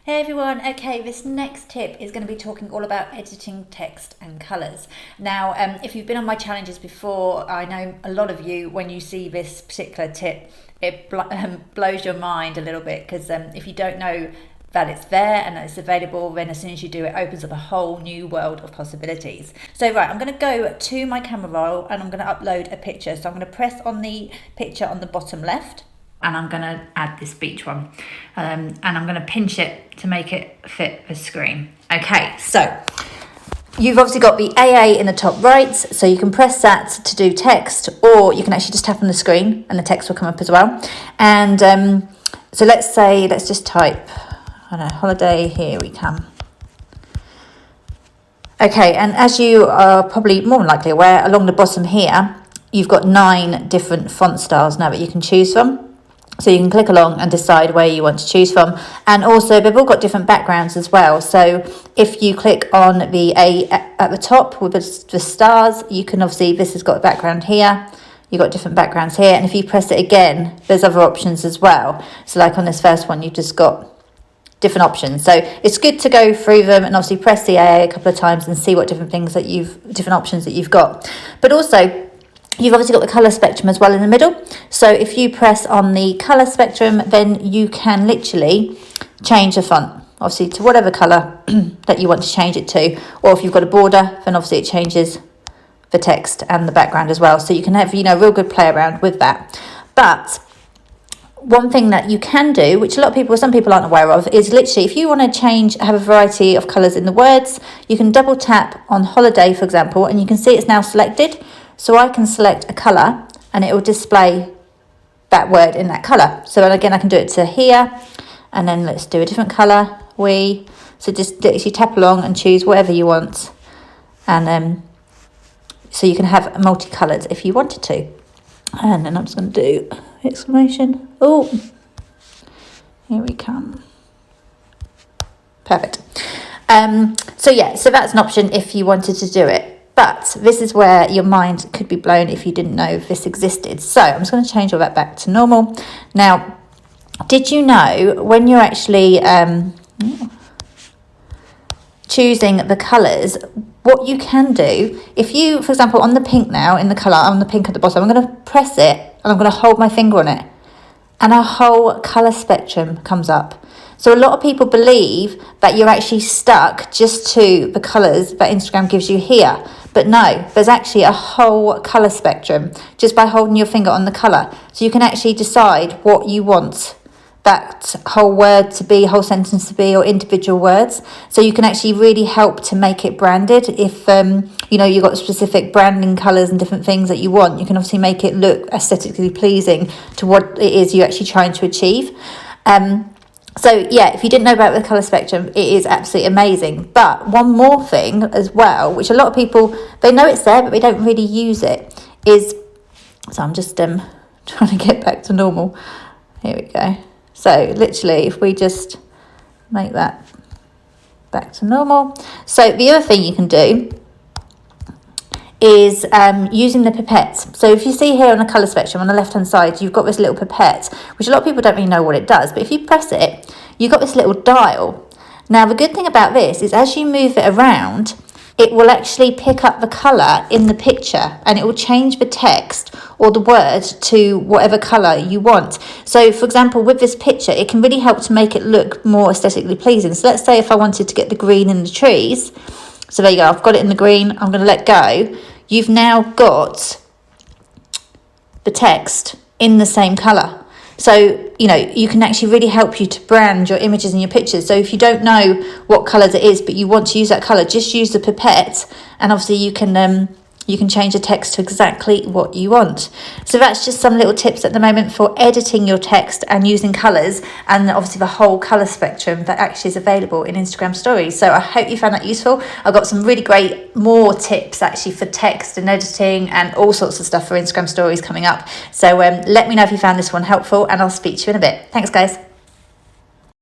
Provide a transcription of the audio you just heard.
Hey everyone, okay, this next tip is going to be talking all about editing text and colours. Now, if you've been on my challenges before, I know a lot of you, when you see this particular tip, it blows your mind a little bit because if you don't know that it's there and that it's available, then as soon as you do, it opens up a whole new world of possibilities. So right, I'm going to go to my camera roll and I'm going to upload a picture. So I'm going to press on the picture on the bottom left, and I'm going to add this beach one, and I'm going to pinch it to make it fit the screen. Okay, so you've obviously got the AA in the top right, so you can press that to do text, or you can actually just tap on the screen and the text will come up as well. And so let's just type, I don't know, holiday, here we come. Okay, and as you are probably more than likely aware, along the bottom here, you've got 9 different font styles now that you can choose from. So you can click along and decide where you want to choose from. And also they've all got different backgrounds as well. So if you click on the A at the top with the stars, you can obviously, this has got a background here. You've got different backgrounds here. And if you press it again, there's other options as well. So like on this first one, you've just got different options. So it's good to go through them and obviously press the AA a couple of times and see what different options that you've got. But also, you've obviously got the colour spectrum as well in the middle. So if you press on the colour spectrum, then you can literally change the font, obviously to whatever colour that you want to change it to. Or if you've got a border, then obviously it changes the text and the background as well. So you can have, real good play around with that. But one thing that you can do, which some people aren't aware of, is literally if you want to have a variety of colours in the words, you can double tap on holiday, for example, and you can see it's now selected. So I can select a colour and it will display that word in that colour. So again, I can do it to here, and then let's do a different colour. So just literally tap along and choose whatever you want. And so you can have multicoloured if you wanted to. And then I'm just going to do exclamation. Oh, here we come. Perfect. So that's an option if you wanted to do it. But this is where your mind could be blown if you didn't know this existed. So I'm just going to change all that back to normal. Now, did you know when you're actually choosing the colours, what you can do, if you, for example, on the pink now, in the colour, on the pink at the bottom, I'm going to press it and I'm going to hold my finger on it. And a whole colour spectrum comes up. So a lot of people believe that you're actually stuck just to the colours that Instagram gives you here. But no, there's actually a whole colour spectrum just by holding your finger on the colour. So you can actually decide what you want that whole word to be, whole sentence to be, or individual words. So you can actually really help to make it branded. If you've got specific branding colours and different things that you want, you can obviously make it look aesthetically pleasing to what it is you're actually trying to achieve. If you didn't know about the colour spectrum, it is absolutely amazing. But one more thing as well, which a lot of people, they know it's there, but they don't really use it, is, so I'm just trying to get back to normal. Here we go. So literally, if we just make that back to normal. So the other thing you can do is using the pipette. So if you see here on the colour spectrum on the left hand side, you've got this little pipette, which a lot of people don't really know what it does, but if you press it, you've got this little dial. Now the good thing about this is as you move it around, it will actually pick up the colour in the picture and it will change the text or the word to whatever colour you want. So for example, with this picture, it can really help to make it look more aesthetically pleasing. So let's say if I wanted to get the green in the trees, so there you go, I've got it in the green, I'm going to let go. You've now got the text in the same colour. So, you can actually really help you to brand your images and your pictures. So if you don't know what colours it is, but you want to use that colour, just use the pipette and obviously you can change the text to exactly what you want. So that's just some little tips at the moment for editing your text and using colours, and obviously the whole colour spectrum that actually is available in Instagram stories. So I hope you found that useful. I've got some really great more tips actually for text and editing and all sorts of stuff for Instagram stories coming up. So let me know if you found this one helpful, and I'll speak to you in a bit. Thanks guys.